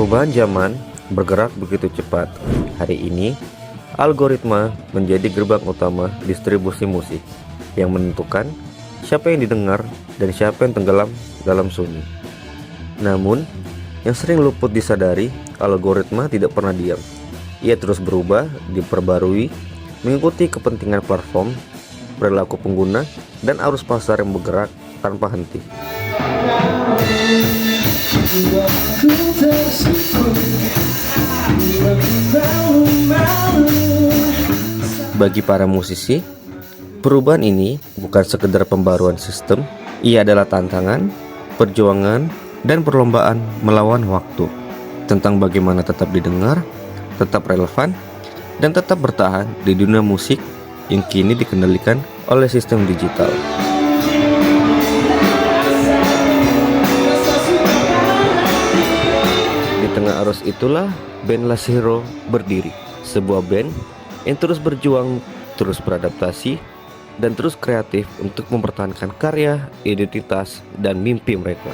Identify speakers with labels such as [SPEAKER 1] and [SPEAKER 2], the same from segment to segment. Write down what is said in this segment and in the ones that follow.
[SPEAKER 1] Perubahan zaman bergerak begitu cepat. Hari ini, algoritma menjadi gerbang utama distribusi musik yang menentukan siapa yang didengar dan siapa yang tenggelam dalam sunyi. Namun, yang sering luput disadari, algoritma tidak pernah diam. Ia terus berubah, diperbarui, mengikuti kepentingan platform, perilaku pengguna, dan arus pasar yang bergerak tanpa henti. Bagi para musisi, perubahan ini bukan sekedar pembaruan sistem, ia adalah tantangan, perjuangan, dan perlombaan melawan waktu tentang bagaimana tetap didengar, tetap relevan, dan tetap bertahan di dunia musik yang kini dikendalikan oleh sistem digital. Di tengah arus itulah band Lasero berdiri, sebuah band yang terus berjuang, terus beradaptasi, dan terus kreatif untuk mempertahankan karya, identitas, dan mimpi mereka.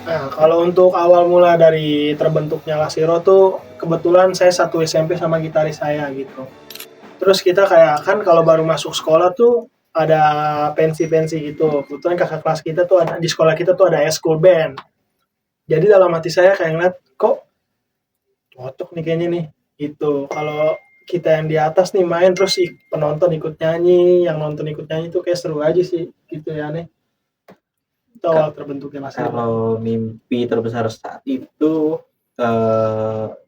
[SPEAKER 2] Nah, kalau untuk awal mula dari terbentuknya Lasero tuh kebetulan saya satu SMP sama gitaris saya gitu. Terus kita kayak kan kalau baru masuk sekolah tuh ada pensi-pensi gitu. Kebetulan kakak kelas kita tuh ada di sekolah kita tuh ada school band. Jadi dalam hati saya kayak ngeliat kok cocok nih kayaknya nih gitu. Kalau kita yang di atas nih main terus penonton ikut nyanyi, yang nonton ikut nyanyi tuh kayak seru aja sih gitu ya nih. Itu awal terbentuknya Lasero.
[SPEAKER 3] Kalau mimpi terbesar saat itu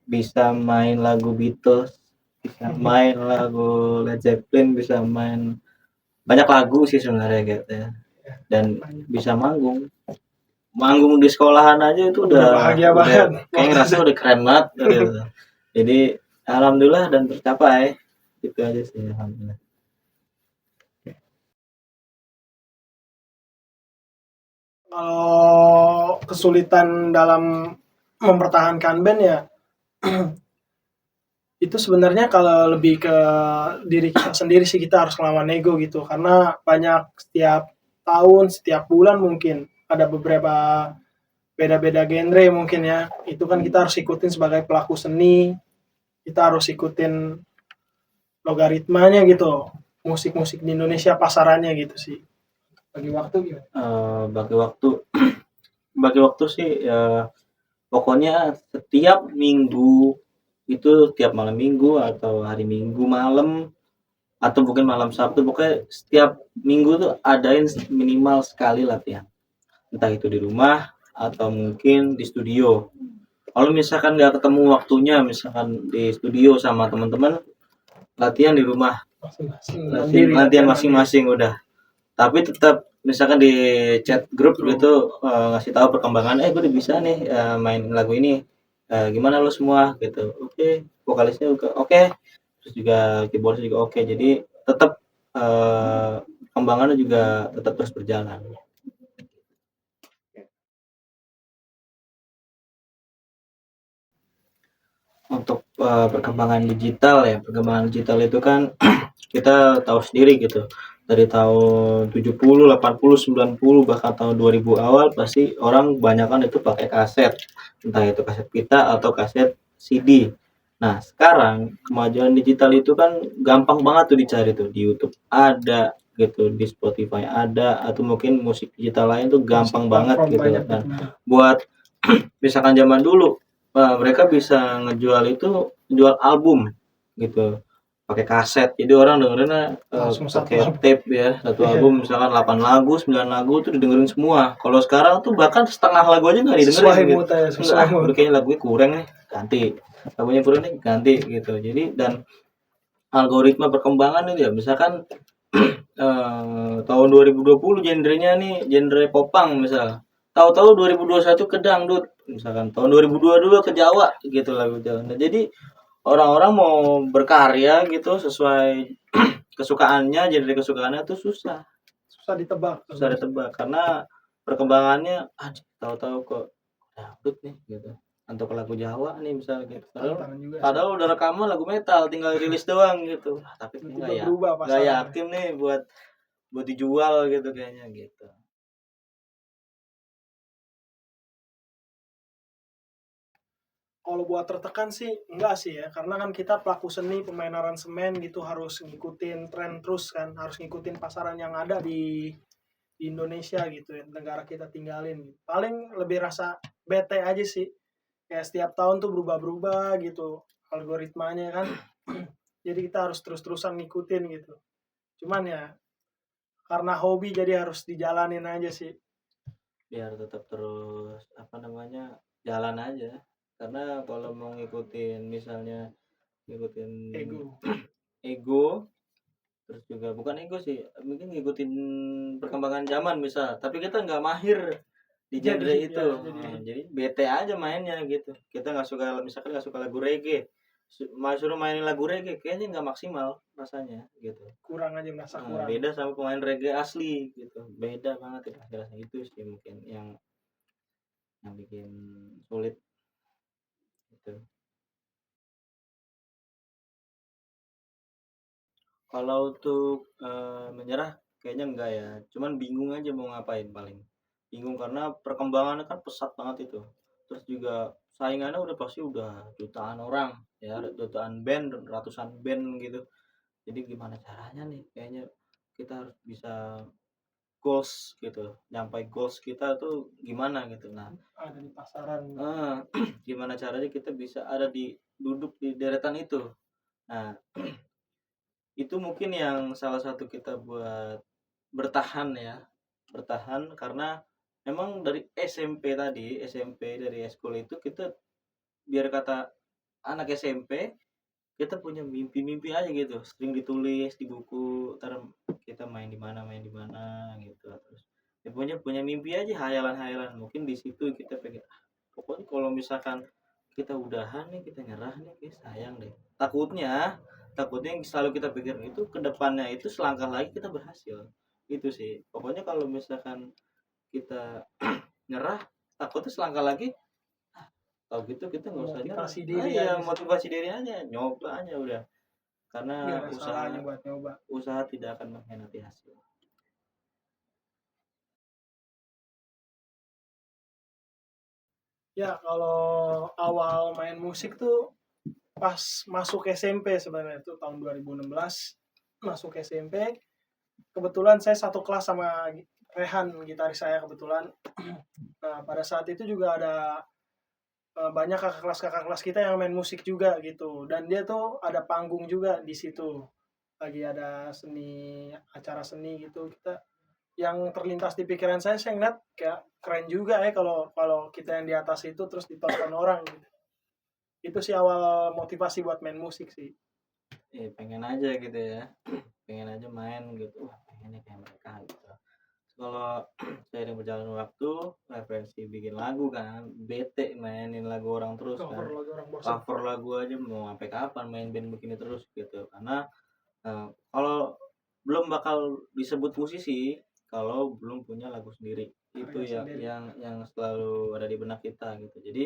[SPEAKER 3] bisa main lagu Beatles, bisa main lagu Led Zeppelin, bisa main banyak lagu sih sebenarnya gitu ya. Dan bisa manggung di sekolahan aja itu
[SPEAKER 2] Udah bahagia banget.
[SPEAKER 3] Kayak ngerasa udah keren banget gitu. Jadi alhamdulillah dan tercapai. Itu aja sih alhamdulillah.
[SPEAKER 2] Kalau kesulitan dalam mempertahankan band ya itu sebenarnya kalau lebih ke diri kita sendiri sih, kita harus ngelawan ego gitu, karena banyak setiap tahun, setiap bulan mungkin ada beberapa beda-beda genre mungkin ya, itu kan kita harus ikutin sebagai pelaku seni, kita harus ikutin logaritmanya gitu, musik-musik di Indonesia pasarannya gitu sih. Bagi waktu gimana?
[SPEAKER 3] Bagi waktu sih ya, pokoknya setiap minggu itu, tiap malam minggu atau hari Minggu malam atau mungkin malam Sabtu, pokoknya setiap minggu tuh adain minimal sekali latihan, entah itu di rumah atau mungkin di studio. Kalau misalkan nggak ketemu waktunya, misalkan di studio sama teman-teman, latihan di rumah, latihan masing-masing udah. Tapi tetap misalkan di chat grup gitu ngasih tahu perkembangan, gue udah bisa nih main lagu ini, gimana lo semua gitu. Oke, vokalisnya juga oke, terus juga keyboardnya juga oke. Jadi tetap perkembangannya juga tetap terus berjalan. Untuk perkembangan digital itu kan kita tahu sendiri gitu, dari tahun 70, 80, 90, bahkan tahun 2000 awal pasti orang kebanyakan itu pakai kaset, entah itu kaset pita atau kaset CD. Nah sekarang kemajuan digital itu kan gampang banget tuh dicari tuh, di YouTube ada gitu, di Spotify ada, atau mungkin musik digital lain tuh gampang banget gitu. Dan buat misalkan zaman dulu mereka bisa jual album gitu pakai kaset, jadi orang dengerinnya pakai tape ya, satu album misalkan 8 lagu 9 lagu tuh didengerin semua. Kalau sekarang tuh bahkan setengah lagu aja nggak didengerin gitu. Udah kayaknya lagunya kurang nih, ganti, lagunya kurang nih, ganti gitu. Jadi dan algoritma perkembangan itu ya, misalkan tahun 2020 genrenya nih genre popang misal, tahu-tahu 2021 ke dangdut, misalkan tahun 2022 ke Jawa gitu lagu Jawa. Nah, jadi orang-orang mau berkarya gitu sesuai kesukaannya, genre kesukaannya tuh susah ditebak karena perkembangannya tahu-tahu kok dangdut nih gitu. untuk lagu Jawa nih misalnya gitu.
[SPEAKER 2] Tantangan juga sih.
[SPEAKER 3] Padahal udah rekaman lagu metal, tinggal rilis doang gitu. Tapi
[SPEAKER 2] Tiba-tiba
[SPEAKER 3] nggak ya,
[SPEAKER 2] berubah
[SPEAKER 3] nggak
[SPEAKER 2] pasarannya.
[SPEAKER 3] yakin nih buat dijual gitu kayaknya gitu.
[SPEAKER 2] Kalau buat tertekan sih enggak sih ya, karena kan kita pelaku seni, pemain aransemen gitu harus ngikutin tren terus kan, harus ngikutin pasaran yang ada di Indonesia gitu ya, negara kita tinggalin. Paling lebih rasa bete aja sih, kayak setiap tahun tuh berubah-berubah gitu algoritmanya kan. Jadi kita harus terus-terusan ngikutin gitu. Cuman ya karena hobi jadi harus dijalanin aja sih.
[SPEAKER 3] Biar tetap terus apa namanya, jalan aja. Karena kalau mau ngikutin misalnya ngikutin
[SPEAKER 2] Ego.
[SPEAKER 3] ego, terus juga bukan ego sih, mungkin ngikutin perkembangan zaman misal, tapi kita nggak mahir di genre
[SPEAKER 2] Jadi
[SPEAKER 3] itu.
[SPEAKER 2] ya,
[SPEAKER 3] Jadi bete aja mainnya gitu. Kita nggak suka, misalkan nggak suka lagu reggae, suruh mainin lagu reggae kayaknya nggak maksimal rasanya gitu.
[SPEAKER 2] kurang aja, merasa kurang.
[SPEAKER 3] Beda sama pemain reggae asli gitu, beda banget itu rasanya. Itu sih mungkin yang bikin sulit gitu. Kalau untuk menyerah kayaknya enggak ya, cuman bingung aja mau ngapain paling. Bingung karena perkembangannya kan pesat banget itu. Terus juga saingannya udah pasti udah jutaan orang ya, jutaan band, ratusan band gitu. Jadi gimana caranya nih? Kayaknya kita harus bisa goals gitu. Nyampai goals kita tuh gimana gitu. Nah,
[SPEAKER 2] Ada di pasaran.
[SPEAKER 3] gimana caranya kita bisa ada di duduk di deretan itu. Nah, itu mungkin yang salah satu kita buat bertahan ya, bertahan karena memang dari SMP dari eskul itu kita, biar kata anak SMP, kita punya mimpi-mimpi aja gitu, sering ditulis di buku, ntar kita main di mana gitu. Terus ya punya mimpi aja, hayalan-hayalan, mungkin di situ kita pengen pokoknya kalau misalkan kita udahan nih, kita nyerah nih, kayak sayang deh. Takutnya yang selalu kita pikirin itu ke depannya itu selangkah lagi kita berhasil. Itu sih pokoknya kalau misalkan kita nyerah, takutnya selangkah lagi, kalau gitu kita nggak usah nyerah.
[SPEAKER 2] Motivasi diri
[SPEAKER 3] Ya
[SPEAKER 2] aja.
[SPEAKER 3] motivasi diri aja, nyoba aja udah, karena
[SPEAKER 2] Nggak ada salahnya buat nyoba.
[SPEAKER 3] usaha tidak akan mengkhianati hasil.
[SPEAKER 2] Ya kalau awal main musik tuh pas masuk SMP sebenarnya, itu tahun 2016 masuk SMP. Kebetulan saya satu kelas sama Rehan, gitaris saya kebetulan. Nah pada saat itu juga ada banyak kakak kelas kita yang main musik juga gitu, dan dia tuh ada panggung juga di situ, lagi ada seni, acara seni gitu. Kita yang terlintas di pikiran saya ngeliat kayak keren juga ya kalau kalau kita yang di atas itu terus ditonton orang gitu. Itu sih awal motivasi buat main musik sih.
[SPEAKER 3] Pengen aja gitu ya, pengen aja main gitu, wah pengennya kayak mereka gitu. Kalau seiring berjalan waktu, referensi bikin lagu kan, bete mainin lagu orang terus kan,
[SPEAKER 2] Cover lagu orang bosan.
[SPEAKER 3] cover lagu aja mau sampai kapan main band begini terus gitu. Karena kalau belum bakal disebut musisi kalau belum punya lagu sendiri. Itu
[SPEAKER 2] Karya
[SPEAKER 3] yang
[SPEAKER 2] sendiri.
[SPEAKER 3] yang selalu ada di benak kita gitu. Jadi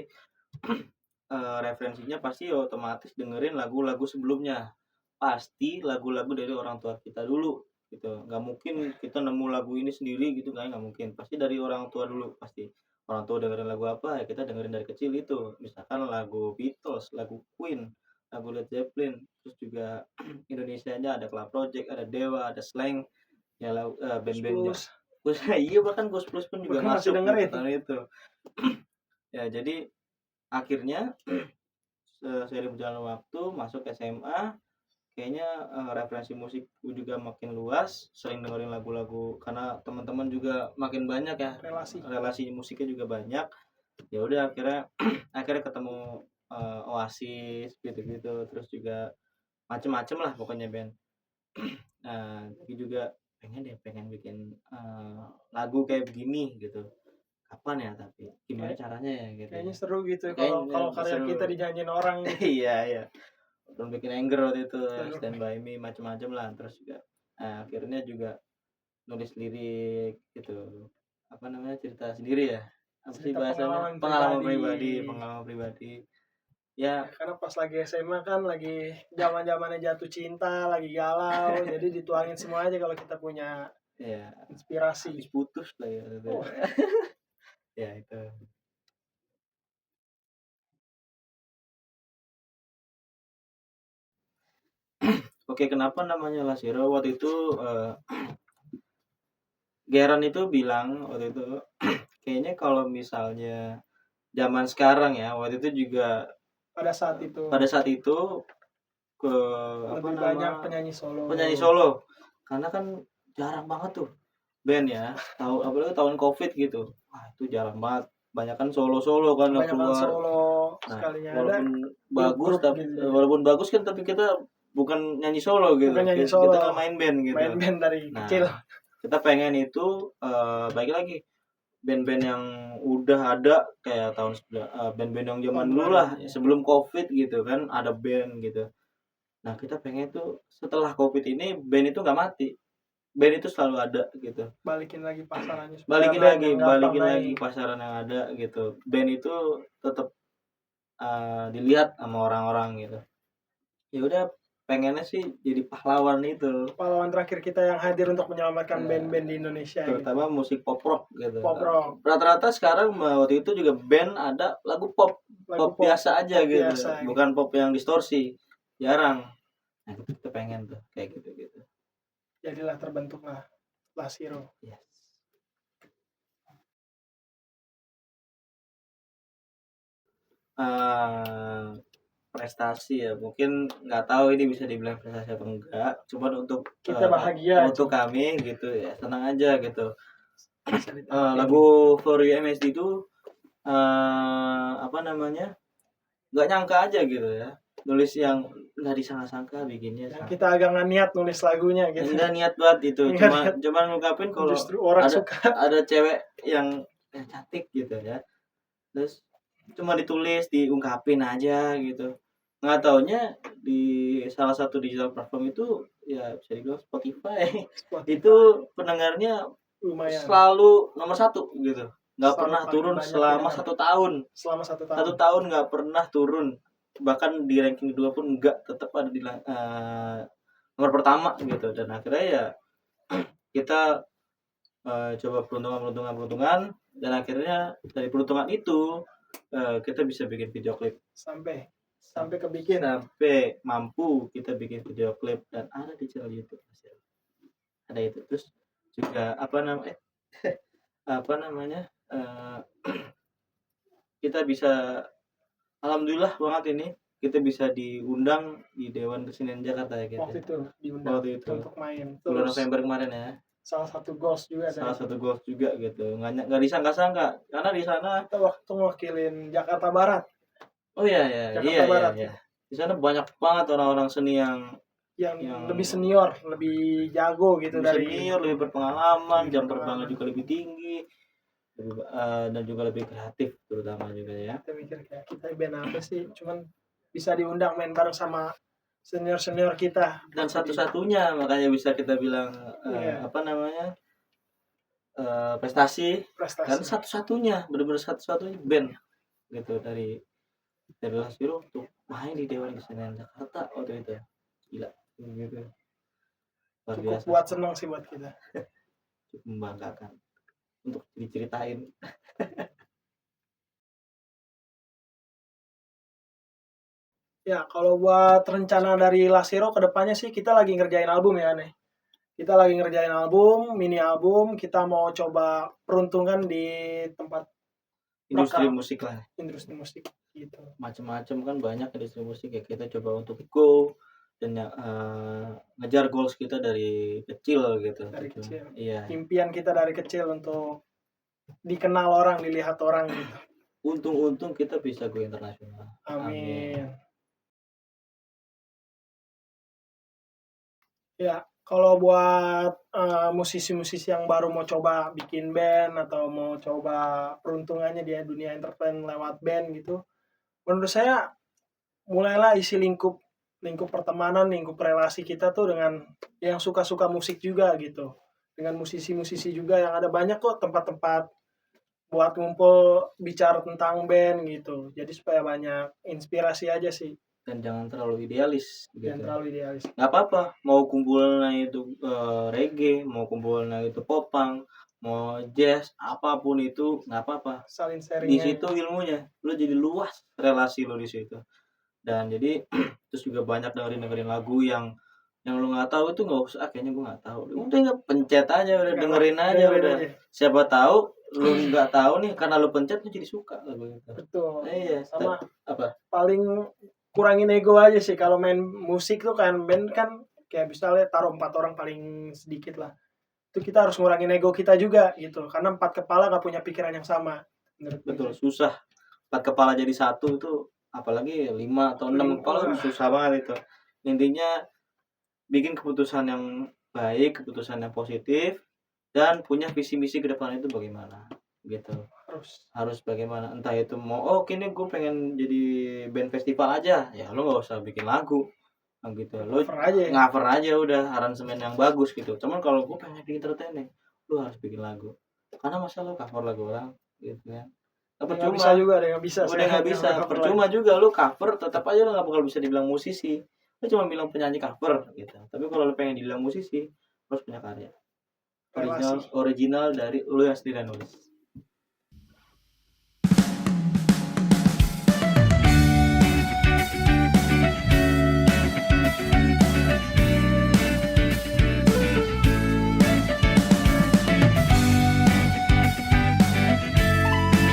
[SPEAKER 3] referensinya pasti otomatis dengerin lagu-lagu sebelumnya, pasti lagu-lagu dari orang tua kita dulu gitu. Nggak mungkin kita nemu lagu ini sendiri gitu kan, nggak mungkin, pasti dari orang tua dulu. Pasti orang tua dengerin lagu apa ya kita dengerin dari kecil itu, misalkan lagu Beatles, lagu Queen, lagu Led Zeppelin, terus juga Indonesianya ada Club Project, ada Dewa, ada Slank ya, band-bandnya.
[SPEAKER 2] Plus
[SPEAKER 3] Iya, bahkan Ghost Plus pun juga
[SPEAKER 2] bahkan masih
[SPEAKER 3] masuk
[SPEAKER 2] dengerin.
[SPEAKER 3] gitu tahun itu. Ya jadi akhirnya seiring berjalan waktu masuk SMA, kayaknya referensi musik juga makin luas, sering dengerin lagu-lagu karena teman-teman juga makin banyak ya, relasi musiknya juga banyak. Ya udah akhirnya akhirnya ketemu Oasis gitu-gitu, terus juga macem-macem lah pokoknya band. Nah tapi juga pengen bikin lagu kayak begini gitu, kapan ya, tapi gimana caranya ya gitu
[SPEAKER 2] Kayaknya
[SPEAKER 3] ya.
[SPEAKER 2] seru gitu ya
[SPEAKER 3] Kayaknya
[SPEAKER 2] kalau karya
[SPEAKER 3] seru.
[SPEAKER 2] kita dinyanyiin orang gitu.
[SPEAKER 3] Iya belum bikin Anger waktu itu, Stand By Me, macam-macam lah. Terus juga akhirnya juga nulis lirik gitu, apa namanya, cerita sendiri ya. apa sih
[SPEAKER 2] cerita
[SPEAKER 3] bahasanya, pengalaman pribadi ya.
[SPEAKER 2] Karena pas lagi SMA kan lagi zaman-zamannya jatuh cinta, lagi galau, jadi dituangin semua aja kalau kita punya
[SPEAKER 3] Ya
[SPEAKER 2] inspirasi.
[SPEAKER 3] habis putus lah ya gitu.
[SPEAKER 2] Oh.
[SPEAKER 3] Ya itu. Oke, kenapa namanya Lasiro waktu itu? Geran itu bilang waktu itu kayaknya kalau misalnya zaman sekarang ya, waktu itu juga
[SPEAKER 2] Pada saat itu
[SPEAKER 3] ke
[SPEAKER 2] lebih banyak penyanyi
[SPEAKER 3] solo, karena kan jarang banget tuh band ya, tahu apalagi tahun covid gitu, itu jarang banget, banyak kan solo kan yang
[SPEAKER 2] kebanyakan
[SPEAKER 3] keluar.
[SPEAKER 2] solo
[SPEAKER 3] Nah,
[SPEAKER 2] sekalinya ada
[SPEAKER 3] walaupun bagus
[SPEAKER 2] grup
[SPEAKER 3] tapi
[SPEAKER 2] gitu.
[SPEAKER 3] walaupun bagus kan, tapi kita bukan nyanyi solo gitu,
[SPEAKER 2] Bukan nyanyi
[SPEAKER 3] kita
[SPEAKER 2] solo.
[SPEAKER 3] nggak main band gitu.
[SPEAKER 2] Main band dari
[SPEAKER 3] Nah,
[SPEAKER 2] kecil.
[SPEAKER 3] kita pengen itu balik lagi band-band yang udah ada kayak band-band yang zaman dulu lah, sebelum covid gitu kan, ada band gitu. Nah, kita pengen tuh setelah covid ini band itu nggak mati, band itu selalu ada gitu,
[SPEAKER 2] Balikin lagi pasarannya,
[SPEAKER 3] balikin lagi pasaran yang ada gitu, band itu tetap dilihat sama orang-orang gitu. Ya udah, pengennya sih jadi pahlawan itu,
[SPEAKER 2] pahlawan terakhir kita yang hadir untuk menyelamatkan band-band di Indonesia,
[SPEAKER 3] terutama
[SPEAKER 2] gitu.
[SPEAKER 3] musik pop rock gitu.
[SPEAKER 2] Pop rock.
[SPEAKER 3] Rata-rata sekarang waktu itu juga band ada lagu pop biasa aja gitu, bukan pop yang distorsi, jarang. Nah, kita pengen tuh kayak gitu.
[SPEAKER 2] Jadilah terbentuklah Lasiro.
[SPEAKER 3] Yes. Prestasi ya, mungkin nggak tahu ini bisa dibilang prestasi atau enggak, cuman untuk
[SPEAKER 2] Kita bahagia
[SPEAKER 3] untuk
[SPEAKER 2] aja.
[SPEAKER 3] kami gitu ya, senang aja gitu. Lagu For You MSD itu apa namanya, nggak nyangka aja gitu ya, nulis yang nggak disangka-sangka bikinnya.
[SPEAKER 2] Kita agak nggak niat nulis lagunya gitu.
[SPEAKER 3] Nggak niat banget itu, cuma ngungkapin kalau
[SPEAKER 2] justru orang suka.
[SPEAKER 3] Ada cewek yang cantik gitu ya, terus cuma ditulis, diungkapin aja gitu. Nggak taunya di salah satu digital platform itu ya, bisa dibilang Spotify. Itu pendengarnya
[SPEAKER 2] lumayan,
[SPEAKER 3] selalu nomor 1 gitu, nggak pernah turun selama 1 tahun.
[SPEAKER 2] Selama
[SPEAKER 3] 1 tahun nggak pernah turun, bahkan di ranking 2 pun nggak, tetap ada di nomor pertama gitu. Dan akhirnya ya kita coba peruntungan, dan akhirnya dari peruntungan itu kita bisa bikin video klip, sampai kebikin, sampai mampu kita bikin video klip dan ada di channel YouTube, ada itu. Terus juga apa namanya kita bisa, alhamdulillah banget ini, kita bisa diundang di Dewan Kesenian Jakarta ya gitu. Waktu itu
[SPEAKER 2] untuk main
[SPEAKER 3] bulan November kemarin ya.
[SPEAKER 2] Salah satu goals juga gitu.
[SPEAKER 3] Nggak disangka-sangka, karena di sana
[SPEAKER 2] kita waktu mewakilin Jakarta Barat.
[SPEAKER 3] Oh iya. Di sana banyak banget orang-orang seni yang
[SPEAKER 2] lebih senior, lebih jago gitu,
[SPEAKER 3] lebih berpengalaman, jam terbangnya juga lebih tinggi, dan juga lebih kreatif terutama juga ya.
[SPEAKER 2] Kita mikir kayak kita band apa sih, cuman bisa diundang main bareng sama senior kita,
[SPEAKER 3] dan satu-satunya, makanya bisa kita bilang prestasi. Kan satu-satunya, benar-benar satu-satunya band gitu dari Lasiro untuk main di Dewan Kesenian Jakarta waktu itu. Gila gitu. Luar biasa.
[SPEAKER 2] Buat senang sih buat kita.
[SPEAKER 3] Cukup membanggakan untuk diceritain.
[SPEAKER 2] Ya, kalau buat rencana dari Lasiro kedepannya sih kita lagi ngerjain album ya nih. Kita lagi ngerjain album, mini album. Kita mau coba peruntungan di tempat
[SPEAKER 3] industri musik lah.
[SPEAKER 2] Industri musik gitu.
[SPEAKER 3] Macam-macam kan, banyak industri musik ya. Kita coba untuk go dan ngejar goals kita dari kecil gitu.
[SPEAKER 2] Dari kecil.
[SPEAKER 3] Iya.
[SPEAKER 2] Impian kita dari kecil untuk dikenal orang, dilihat orang gitu.
[SPEAKER 3] Untung kita bisa go internasional.
[SPEAKER 2] Amin. Ya, kalau buat musisi-musisi yang baru mau coba bikin band atau mau coba peruntungannya di dunia entertain lewat band gitu, menurut saya mulailah isi lingkup pertemanan, lingkup relasi kita tuh dengan yang suka-suka musik juga gitu, dengan musisi-musisi juga, yang ada banyak kok tempat-tempat buat ngumpul bicara tentang band gitu. Jadi supaya banyak inspirasi aja sih,
[SPEAKER 3] Dan jangan terlalu idealis
[SPEAKER 2] jangan
[SPEAKER 3] gitu.
[SPEAKER 2] terlalu idealis.
[SPEAKER 3] Nggak apa-apa mau kumpulnya itu reggae, mau kumpulnya itu popang, mau jazz, apapun itu nggak apa-apa.
[SPEAKER 2] Saling
[SPEAKER 3] Di
[SPEAKER 2] sharingnya.
[SPEAKER 3] situ ilmunya, lu jadi luas relasi lu di situ. Dan jadi terus juga banyak dengerin lagu yang lu nggak tahu itu nggak usah, kayaknya gua nggak tahu. Udah nggak pencet aja, udah dengerin aja
[SPEAKER 2] Dengerin
[SPEAKER 3] udah.
[SPEAKER 2] aja.
[SPEAKER 3] Siapa tahu lu nggak tahu nih karena lu pencet lu jadi suka lagu itu.
[SPEAKER 2] Betul.
[SPEAKER 3] Iya,
[SPEAKER 2] Sama
[SPEAKER 3] apa?
[SPEAKER 2] paling kurangin ego aja sih kalau main musik tuh kan, band kan kayak misalnya taruh 4 orang paling sedikit lah. Itu kita harus ngurangin ego kita juga gitu. Karena 4 kepala nggak punya pikiran yang sama. Menurut gue
[SPEAKER 3] Betul,
[SPEAKER 2] sih.
[SPEAKER 3] susah. 4 kepala jadi satu itu apalagi 5 atau 6 kepala
[SPEAKER 2] Wah.
[SPEAKER 3] itu susah banget itu. Intinya bikin keputusan yang baik, keputusan yang positif dan punya visi misi ke depan itu bagaimana gitu. Harus bagaimana, entah itu mau kini gue pengen jadi band festival aja, ya lu nggak usah bikin lagu gitu. Lu
[SPEAKER 2] Cover aja ya.
[SPEAKER 3] cover aja udah aransemen yang bagus gitu. Cuman kalau gue pengen bikin entertaining, lu harus bikin lagu. Karena masa lu cover lagu orang gitu kan.
[SPEAKER 2] Nggak bisa juga deh, nggak bisa.
[SPEAKER 3] Udah nggak bisa,
[SPEAKER 2] Cover
[SPEAKER 3] percuma
[SPEAKER 2] lagi.
[SPEAKER 3] juga lu cover, tetap aja lu nggak bakal bisa dibilang musisi. Lu cuma bilang penyanyi cover gitu. Tapi kalau lu pengen dibilang musisi, lu harus punya karya. Original
[SPEAKER 2] Relasi.
[SPEAKER 3] original dari lu yang sendiri nulis.